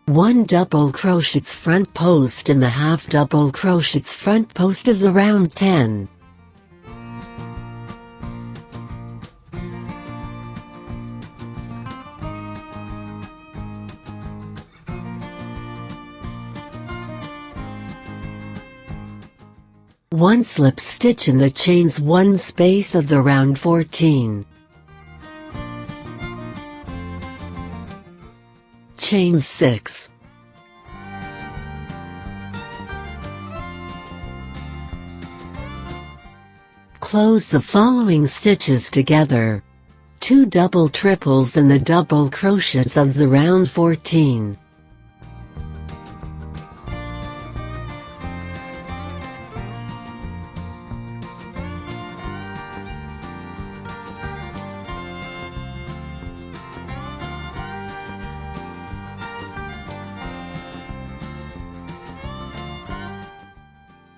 1 double crochets front post in the half double crochets front post of the round 10. One slip stitch in the chains 1 space of the round 14. Chain 6. Close the following stitches together. 2 double triples in the double crochets of the round 14.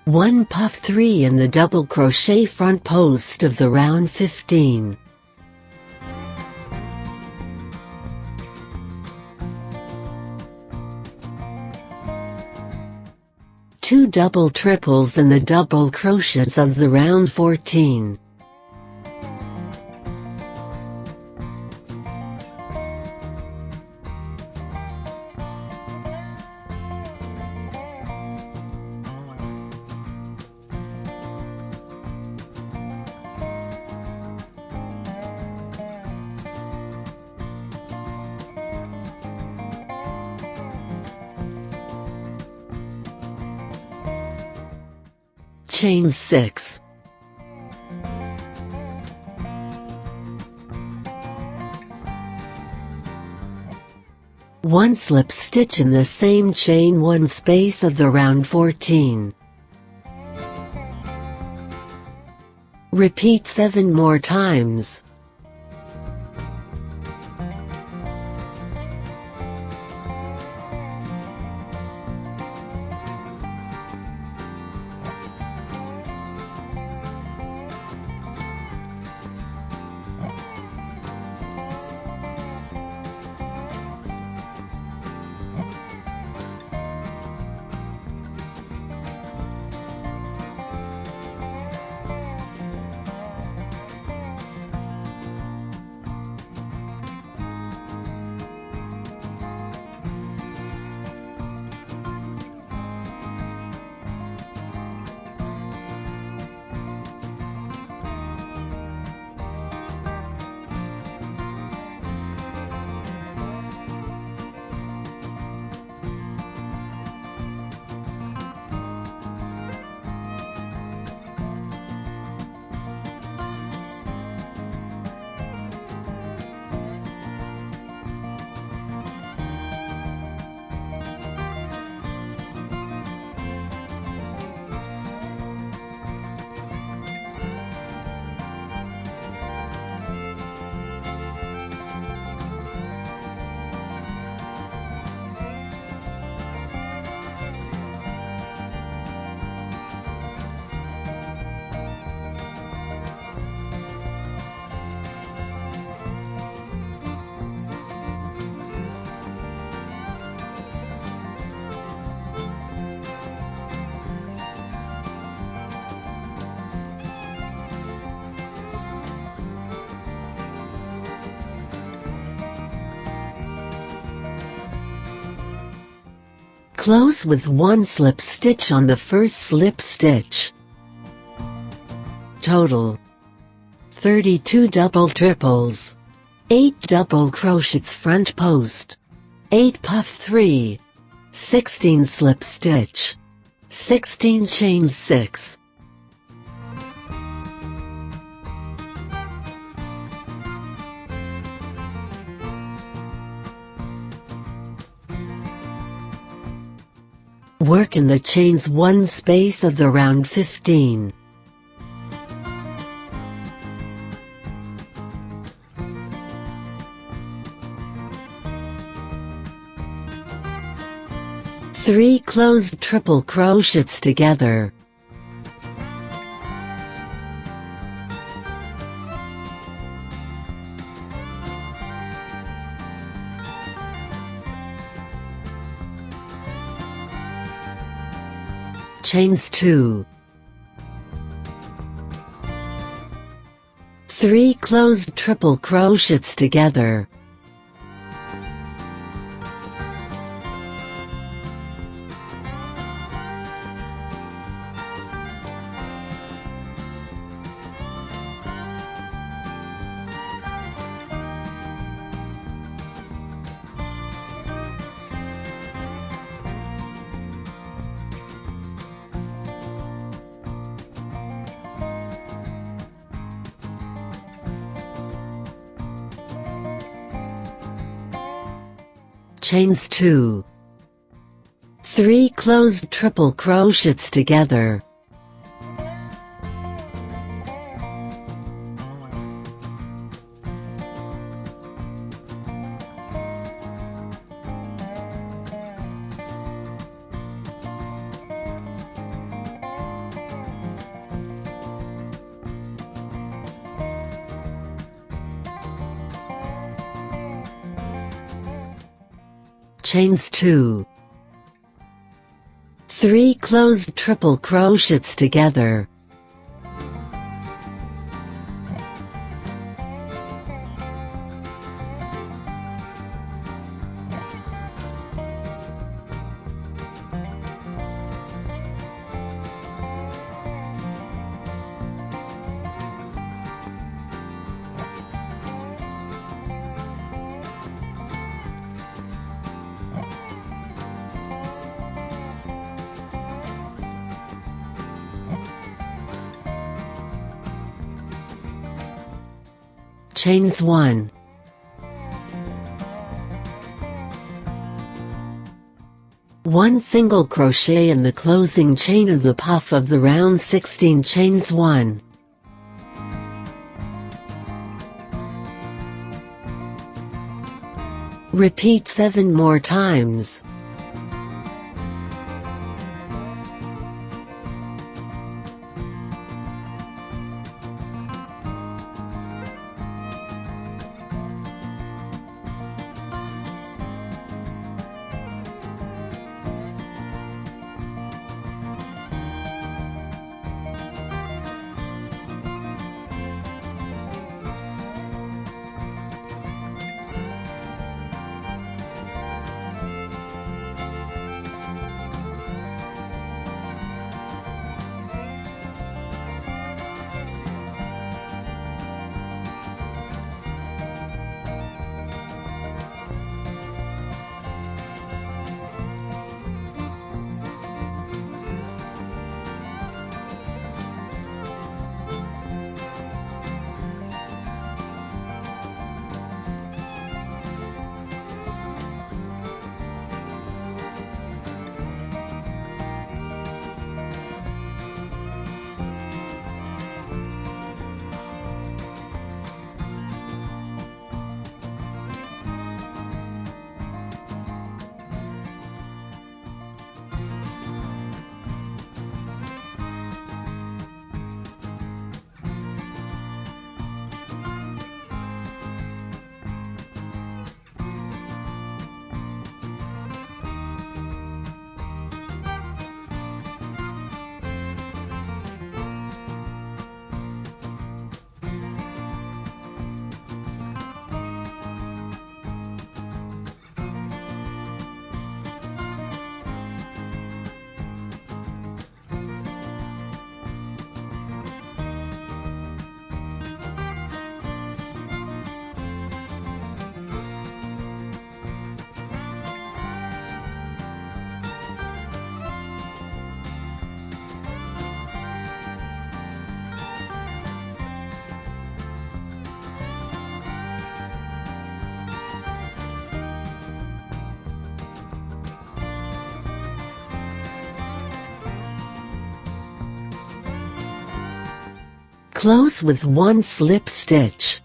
One puff 3 in the double crochet front post of the round 15. Two double triples in the double crochets of the round 14. Chain 6. One slip stitch in the same chain 1 space of the round 14. Repeat 7 more times. Close with 1 slip stitch on the first slip stitch. Total 32 double triples, 8 double crochets front post, 8 puff 3, 16 slip stitch, 16 chain 6. Work in the chains 1 space of the round 15. Three closed triple crochets together. chains 2, 3 closed triple crochets together, chains 2, 3 closed triple crochets together, chains 2, 3 closed triple crochets together, chains 1, 1 single crochet in the closing chain of the puff of the round 16, chains 1, repeat 7 more times. Close with 1 slip stitch.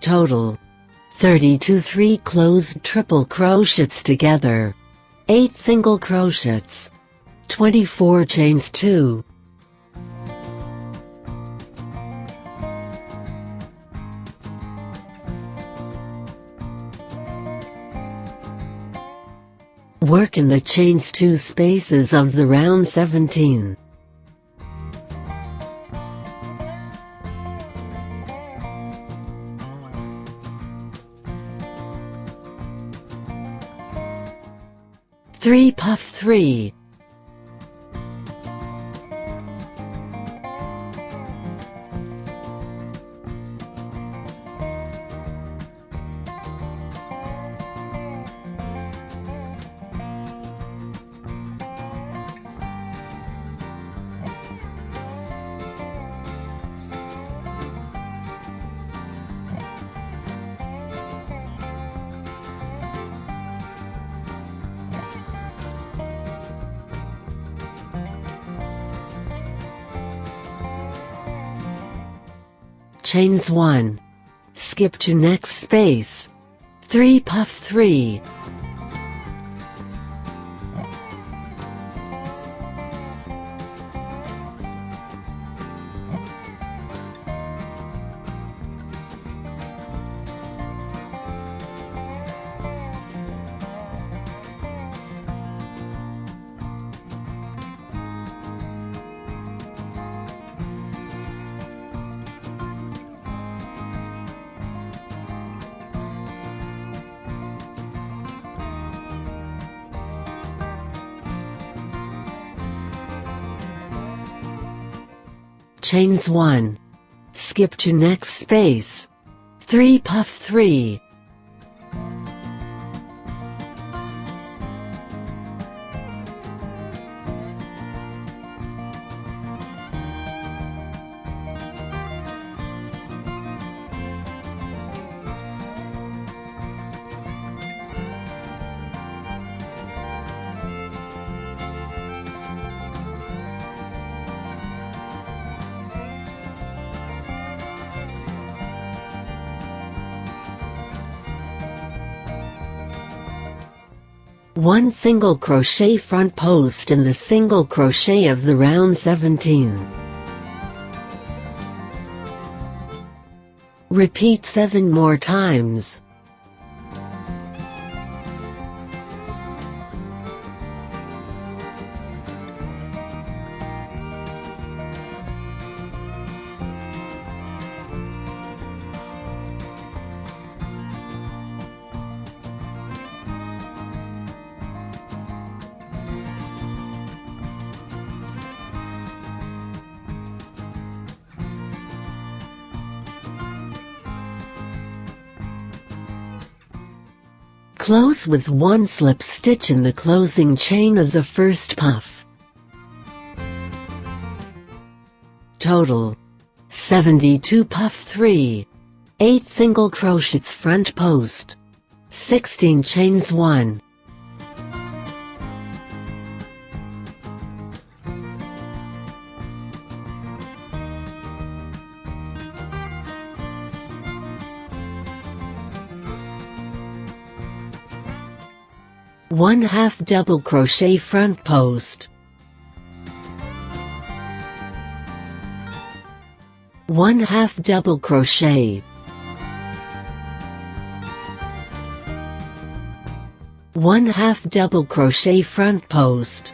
Total 32 3 closed triple crochets together, 8 single crochets, 24 chains 2. Work in the chains 2 spaces of the round 17. Three puff 3. Chains 1. Skip to next space. 3 puff 3. Chains 1. Skip to next space. 3 puff 3. One single crochet front post in the single crochet of the round 17. Repeat 7 more times. Close with 1 slip stitch in the closing chain of the first puff. Total 72 puff 3, 8 single crochets front post, 16 chains 1. One half double crochet front post, 1 half double crochet, 1 half double crochet front post,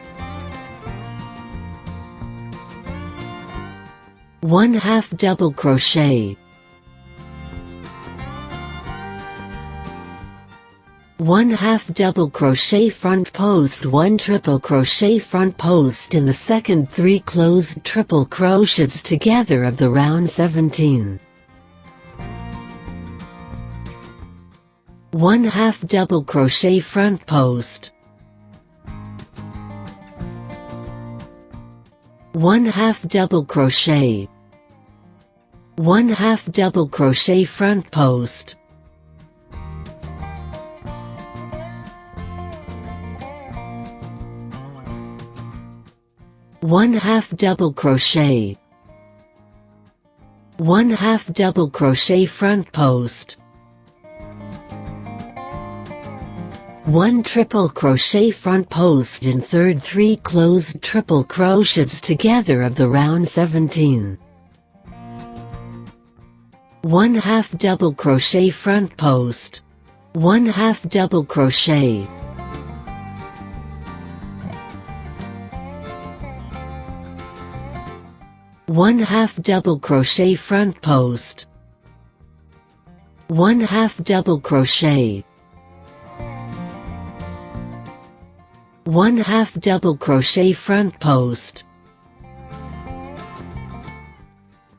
1 half double crochet, 1 half double crochet front post, 1 triple crochet front post in the second 3 closed triple crochets together of the round 17. 1 half double crochet front post, 1 half double crochet, 1 half double crochet front post, 1 half double crochet, 1 half double crochet front post, 1 triple crochet front post in third 3 closed triple crochets together of the round 17. 1 half double crochet front post, 1 half double crochet, 1 half double crochet front post, 1 half double crochet, 1 half double crochet front post,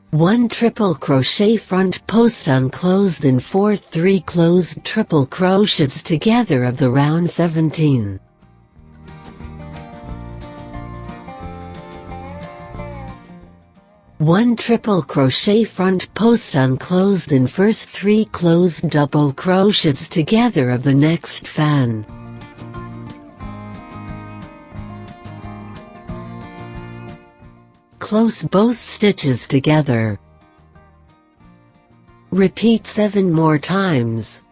1 triple crochet front post unclosed and 4 3 closed triple crochets together of the round 17. 1 triple crochet front post unclosed and first 3 closed double crochets together of the next fan. Close both stitches together. Repeat 7 more times.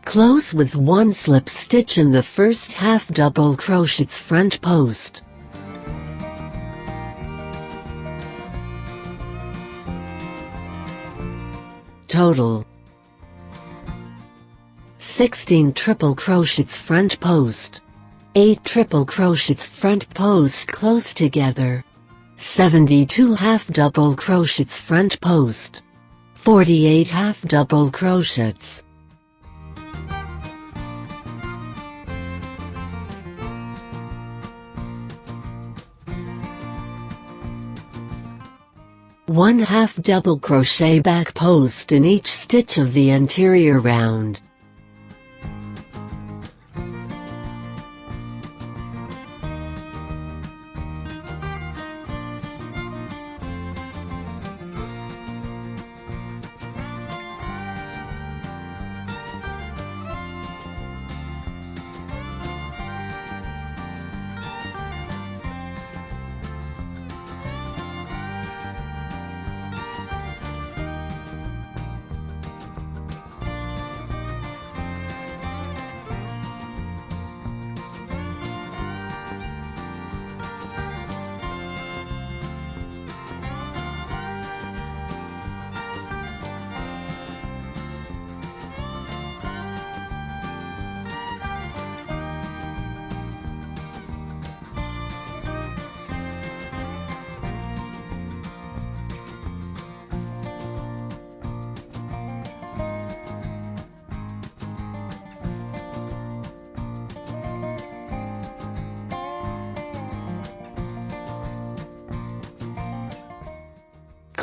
Close with 1 slip stitch in the first half double crochets front post. Total 16 triple crochets front post, 8 triple crochets front post close together, 72 half double crochets front post, 48 half double crochets. One half double crochet back post in each stitch of the interior round.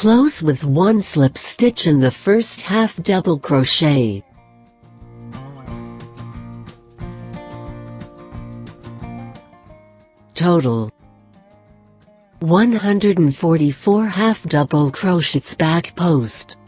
Close with 1 slip stitch in the first half double crochet. Total 144 half double crochets back post.